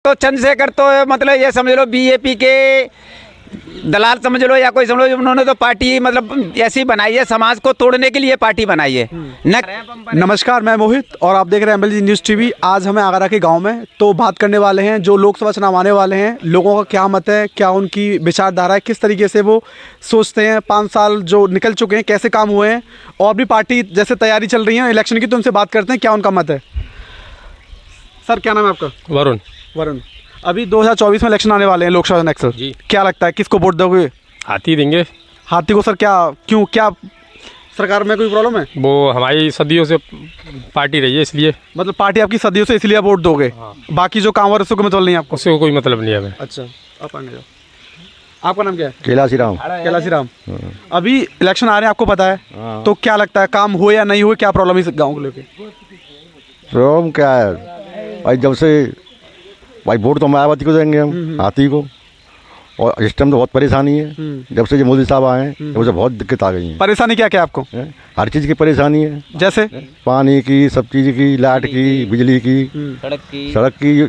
तो चंद्रशेखर तो मतलब ये समझ लो बीजेपी के दलाल समझ लो या कोई समझ लो, उन्होंने तो पार्टी मतलब ऐसी बनाई है, समाज को तोड़ने के लिए पार्टी बनाई है। नमस्कार, मैं मोहित और आप देख रहे हैं एमएलजी न्यूज़ टीवी। आज हमें आगरा के गांव में तो बात करने वाले हैं जो लोकसभा चुनाव आने वाले हैं, लोगों का क्या मत है, क्या उनकी विचारधारा है, किस तरीके से वो सोचते हैं। 5 साल जो निकल चुके हैं, कैसे काम हुए हैं और भी पार्टी जैसे तैयारी चल रही है इलेक्शन की, तो उनसे बात करते हैं क्या उनका मत है। सर, क्या नाम है आपका? वरुण। अभी 2024 में इलेक्शन आने वाले हैं, लोकसभा इलेक्शन जी। क्या लगता है किसको वोट दोगे? हाथी देंगे। हाथी को? सर क्या, क्यों, क्या सरकार में कोई प्रॉब्लम है? वो हमारी सदियों से पार्टी रही है इसलिए। मतलब पार्टी आपकी सदियों से, इसलिए आप वोट दोगे? हाँ। बाकी जो काम हो रहा है उसको कोई मतलब नहीं है आपको? उससे कोई मतलब नहीं है हमें। अच्छा, आप आगे जाओ। आपका नाम क्या है? कैलाशी राम। कैलाशी राम। अभी इलेक्शन आ रहे हैं, आपको पता है, तो क्या लगता है काम हुए या नहीं हुए, क्या प्रॉब्लम है इस गाँव को लेके? प्रॉब्लम क्या है भाई, जब से भाई वोट तो मायावती को देंगे हम, हाथी को। और इस टाइम तो बहुत परेशानी है, जब से ये मोदी साहब आए हैं तब से बहुत दिक्कत आ गई है। परेशानी क्या क्या आपको? हर चीज़ की परेशानी है, जैसे पानी की, सब चीज़ की, लाइट की, बिजली की, सड़क की,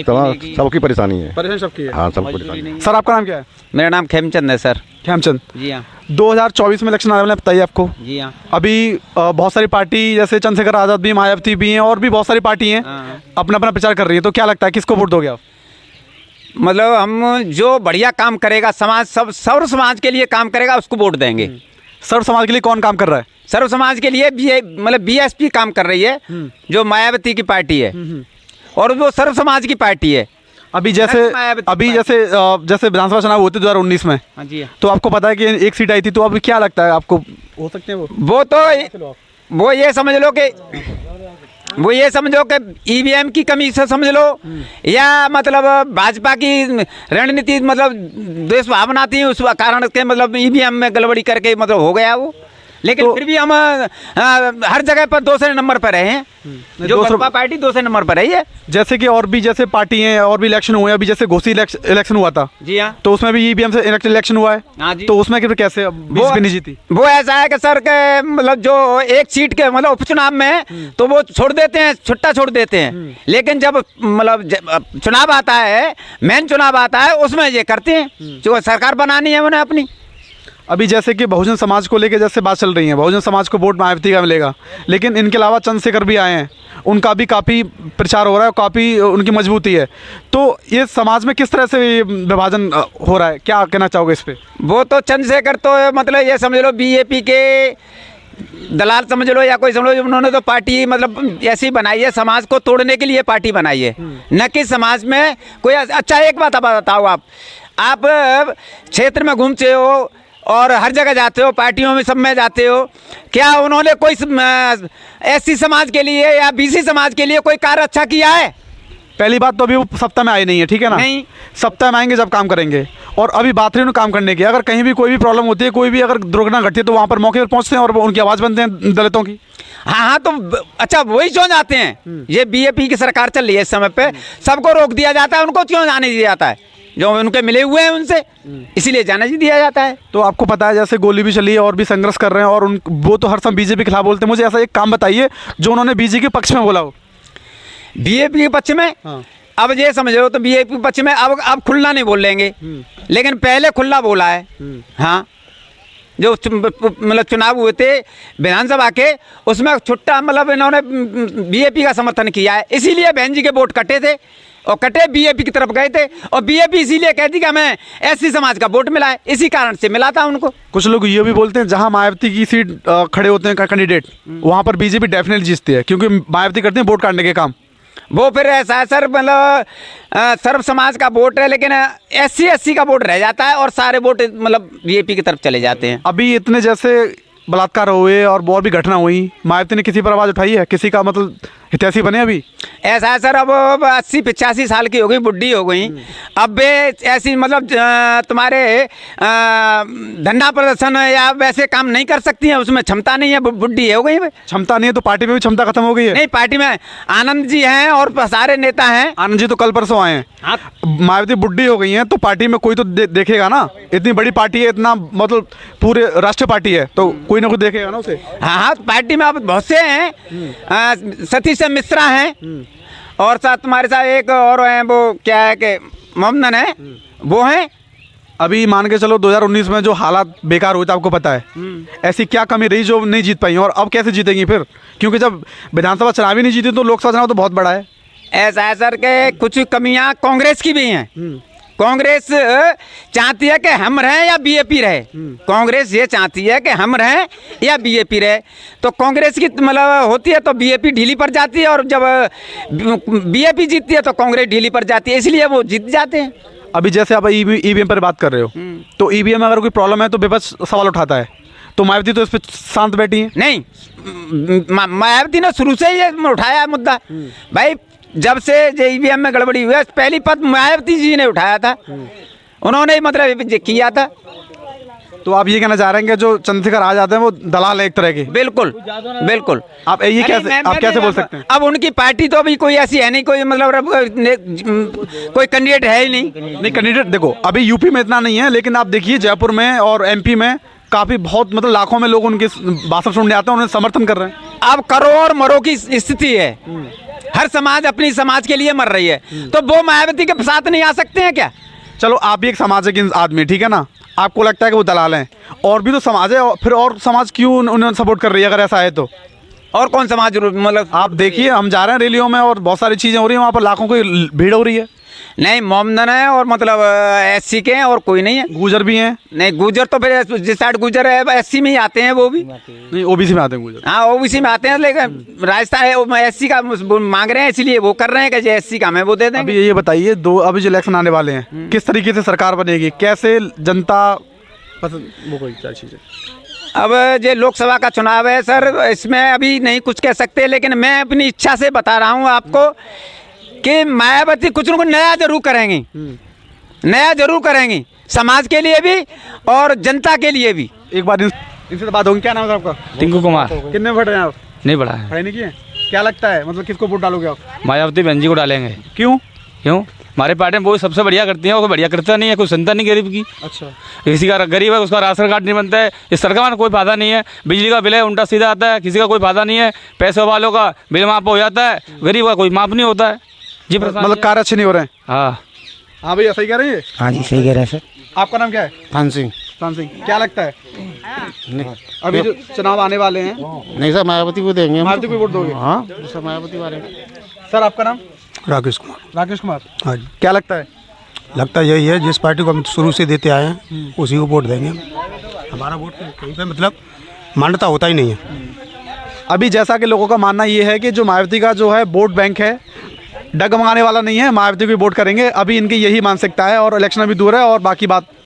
तमाम सबकी परेशानी है। परेशानी सबकी है। हाँ, सब परेशानी। सर, आपका नाम क्या है? मेरा नाम खेमचंद है सर। खेमचंद जी हाँ। 2024 में इलेक्शन आने वाले हैं, बताइए आपको। जी हाँ। अभी बहुत सारी पार्टी जैसे चंद्रशेखर आज़ाद भी, मायावती भी हैं और भी बहुत सारी पार्टी हैं, अपना अपना प्रचार कर रही है, तो क्या लगता है किसको वोट दोगे आप? मतलब हम जो बढ़िया काम करेगा, समाज सब सर्व समाज के लिए काम करेगा, उसको वोट देंगे। सर्व समाज के लिए कौन काम कर रहा है? सर्व समाज के लिए मतलब बीएसपी काम कर रही है, जो मायावती की पार्टी है, और वो सर्व समाज की पार्टी है। अभी जैसे विधानसभा चुनाव होते 2019 में, हाँ जी, तो आपको पता है कि एक सीट आई थी, तो अभी क्या लगता है आपको, हो सकते हैं वो तो ये समझो कि ईवीएम की कमी से समझ लो, या मतलब भाजपा की रणनीति मतलब देश भावना थी, उस कारण के मतलब ईवीएम में गड़बड़ी करके मतलब हो गया वो। लेकिन तो फिर भी हम हर जगह पर दूसरे नंबर पर रहे हैं, जो बसपा पार्टी दूसरे नंबर पर रही है। जैसे कि और भी जैसे पार्टी हैं और भी इलेक्शन हुए, अभी जैसे घोसी इलेक्शन हुआ था। जी हाँ। तो उसमें भी ईवीएम से इलेक्शन हुआ है। हाँ जी। तो उसमें फिर कैसे बीजेपी नहीं जीती? वो ऐसा है कि सर के मतलब जो एक सीट के मतलब उपचुनाव में तो वो छोड़ देते हैं, छुट्टा छोड़ देते हैं, लेकिन जब मतलब चुनाव आता है, मेन चुनाव आता है, उसमें ये करते हैं, जो सरकार बनानी है उन्हें अपनी। अभी जैसे कि बहुजन समाज को लेके जैसे बात चल रही है, बहुजन समाज को वोट मायावती का मिलेगा, लेकिन इनके अलावा चंद्रशेखर भी आए हैं, उनका भी काफ़ी प्रचार हो रहा है, काफ़ी उनकी मजबूती है। तो ये समाज में किस तरह से विभाजन हो रहा है, क्या कहना चाहोगे इस पे? वो तो चंद्रशेखर तो मतलब ये समझ लो बीजेपी के दलाल समझ लो या कोई समझ लो, उन्होंने तो पार्टी मतलब ऐसी बनाई है, समाज को तोड़ने के लिए पार्टी बनाई है, न कि समाज में कोई। अच्छा, एक बात बताओ, आप क्षेत्र में घूमते हो और हर जगह जाते हो, पार्टियों में सब में जाते हो, क्या उन्होंने कोई एससी समाज के लिए या बीसी समाज के लिए कोई कार्य अच्छा किया है? पहली बात तो अभी वो सप्ताह में आए नहीं है, ठीक है ना? नहीं, सप्ताह में आएंगे जब काम करेंगे। और अभी बात रही है काम करने की, अगर कहीं भी कोई भी प्रॉब्लम होती है, कोई भी अगर दुर्घटना घटती है, तो वहाँ पर मौके पर पहुँचते हैं और उनकी आवाज़ बनते हैं दलितों की। हाँ, तो अच्छा, वही क्यों जाते हैं? ये बीजेपी की सरकार चल रही है इस समय पे, सबको रोक दिया जाता है, उनको क्यों जाने दिया जाता है? जो उनके मिले हुए हैं उनसे, इसीलिए जाने दिया जाता है। तो आपको पता है जैसे गोली भी चली है और भी संघर्ष कर रहे हैं, और वो तो हर समय बीजेपी के खिलाफ बोलते हैं। मुझे ऐसा एक काम बताइए जो उन्होंने बीजेपी के पक्ष में बोला हो। बीजेपी के पक्ष में? हाँ। अब ये समझो तो बीजेपी के पक्ष में अब खुला नहीं बोल लेंगे, लेकिन पहले खुला बोला है। हाँ, जो मतलब चुनाव हुए थे विधानसभा के, उसमें छुट्टा मतलब इन्होंने बीजेपी का समर्थन किया है, इसीलिए बहन जी के वोट कटे थे और कटे बीजेपी की तरफ गए थे, और बीजेपी इसीलिए कहती कि हमें एससी समाज का वोट मिला है, इसी कारण से मिला था उनको। कुछ लोग ये भी बोलते हैं जहां मायावती की सीट खड़े होते हैं कैंडिडेट, वहां पर बीजेपी डेफिनेटली जीतती है, क्योंकि मायावती करते हैं वोट काटने के काम। वो फिर ऐसा है सर, मतलब सर्व समाज का वोट है, लेकिन एससी का वोट रह जाता है और सारे वोट मतलब बीजेपी की तरफ चले जाते हैं। अभी इतने जैसे बलात्कार हुए और भी घटना हुई, मायावती ने किसी पर आवाज़ उठाई है? किसी का मतलब हितैषी बने? अभी ऐसा है सर, अब 80-85 साल की हो गई, बुढ़ी हो गई, अब वे ऐसी मतलब तुम्हारे धरना प्रदर्शन या वैसे काम नहीं कर सकती हैं, उसमें क्षमता नहीं है, बुढ़ी हो गई। क्षमता नहीं है तो पार्टी में भी क्षमता खत्म हो गई है? नहीं, पार्टी में आनंद जी हैं और सारे नेता हैं। आनंद जी तो कल परसों आए हैं। हाँ। मायावती बुढ़ी हो गई हैं, तो पार्टी में कोई तो देखेगा ना, इतनी बड़ी पार्टी है, इतना मतलब पूरे राष्ट्रीय पार्टी है, तो कोई ना कोई देखेगा ना उसे। हाँ, पार्टी में अब बहुत से हैं, सतीश मिश्रा हैं, और साथ तुम्हारे साथ एक और है, वो क्या है कि मोमदन है, वो हैं। अभी मान के चलो 2019 में जो हालात बेकार हुए थे आपको पता है, ऐसी क्या कमी रही जो नहीं जीत पाई और अब कैसे जीतेंगी फिर? क्योंकि जब विधानसभा चुनाव ही नहीं जीते तो लोकसभा चुनाव तो बहुत बड़ा है। ऐसा है सर के कुछ कमियां कांग्रेस की भी हैं। कांग्रेस चाहती है कि हम रहें या बीजेपी रहे। कांग्रेस ये चाहती है कि हम रहें या बीजेपी रहे। तो कांग्रेस की मतलब होती है तो बीजेपी ढीली पड़ जाती है, और जब बीजेपी जीतती है तो कांग्रेस ढीली पड़ जाती है, इसलिए वो जीत जाते हैं। अभी जैसे आप ईवीएम पर बात कर रहे हो, तो ईवीएम में अगर कोई प्रॉब्लम है तो विपक्ष सवाल उठाता है, तो मायावती तो इस पर शांत बैठी है। नहीं, मायावती ने शुरू से ये उठाया है मुद्दा। भाई जब से ईवीएम में गड़बड़ी हुई है, पहली पद मायावती जी ने उठाया था, उन्होंने ही मतलब किया था। तो आप ये कहना चाह रहे हैं कि जो चंद्रशेखर आ जाते हैं वो दलाल है एक तरह के? बिल्कुल बिल्कुल। आप ये कैसे आप कैसे बोल सकते हैं? अब उनकी पार्टी तो अभी कोई ऐसी है नहीं, कोई मतलब कोई कैंडिडेट है ही नहीं। कैंडिडेट देखो अभी यूपी में इतना नहीं है, लेकिन आप देखिए जयपुर में और एमपी में काफी बहुत मतलब लाखों में लोग उनके भाषण सुनने आते हैं, उन्हें समर्थन कर रहे हैं। अब करो और मरो की स्थिति है, हर समाज अपनी समाज के लिए मर रही है, तो वो मायावती के साथ नहीं आ सकते हैं क्या? चलो आप भी एक समाज के आदमी, ठीक है ना, आपको लगता है कि वो दलाल हैं, और भी तो समाज है, और फिर और समाज क्यों उन्हें सपोर्ट कर रही है अगर ऐसा है तो? और कौन समाज मतलब? आप देखिए हम जा रहे हैं रैलियों में और बहुत सारी चीज़ें हो रही हैं, वहाँ पर लाखों की भीड़ हो रही है। नहीं, मोमदन है और मतलब एससी के हैं और कोई नहीं है। गुजर भी हैं? नहीं, गुजर तो फिर जिस साइड गुजर है एससी में ही आते हैं, वो भी नहीं ओबीसी में आते हैं गुजर। हाँ ओबीसी में आते हैं, लेकिन राजस्थान एससी का मांग रहे हैं, इसलिए वो कर रहे हैं कि एससी का हमें वो दे देंगे। अभी ये बताइए अभी जो इलेक्शन आने वाले हैं, किस तरीके से सरकार बनेगी, कैसे जनता पसंद, वो कोई क्या चीज़ है? अब ये लोकसभा का चुनाव है सर, इसमें अभी नहीं कुछ कह सकते, लेकिन मैं अपनी इच्छा से बता रहा हूँ आपको कि मायावती कुछ न कुछ नया जरूर करेंगी, नया जरूर करेंगी, समाज के लिए भी और जनता के लिए भी। एक बार इनसे तो बात होगी। क्या नाम है आपका? टिंकू कुमार। कितने वोट हैं आप? नहीं पड़ा है। पढ़ाई नहीं किए? क्या लगता है मतलब किसको वोट डालोगे आप? मायावती बहन जी को डालेंगे। क्यों? क्यों? हमारे पार्टी में वो सबसे बढ़िया करती है, वो बढ़िया करता नहीं है, कोई सुनता नहीं गरीब की। अच्छा, किसी का गरीब है उसका राशन कार्ड नहीं बनता है, इस सरकार में कोई फायदा नहीं है। बिजली का बिल है उल्टा सीधा आता है, किसी का कोई फायदा नहीं है। पैसे वालों का बिल माफ हो जाता है, गरीब का कोई माफ नहीं होता है जी। मतलब कार्य अच्छे नहीं हो रहे हैं। हाँ भैया सही कह रहे हैं? हाँ जी सही कह रहे हैं सर। आपका नाम क्या है? खान सिंह। खान सिंह, क्या लगता है अभी जो चुनाव आने वाले हैं? नहीं सर मायावती को देंगे। मायावती को वोट दोगे? हाँ सर मायावती वाले। सर आपका नाम? राकेश कुमार। राकेश कुमार। हाँ जी, क्या लगता है? लगता यही है जिस पार्टी को हम शुरू से देते आए हैं उसी को वोट देंगे। हमारा वोट कहीं पे मतलब मान्यता होता ही नहीं है। अभी जैसा कि लोगों का मानना ये है कि जो मायावती का जो है वोट बैंक है डगमगाने वाला नहीं है, मायावती को वोट करेंगे। अभी इनकी यही मानसिकता है और इलेक्शन अभी दूर है और बाकी बात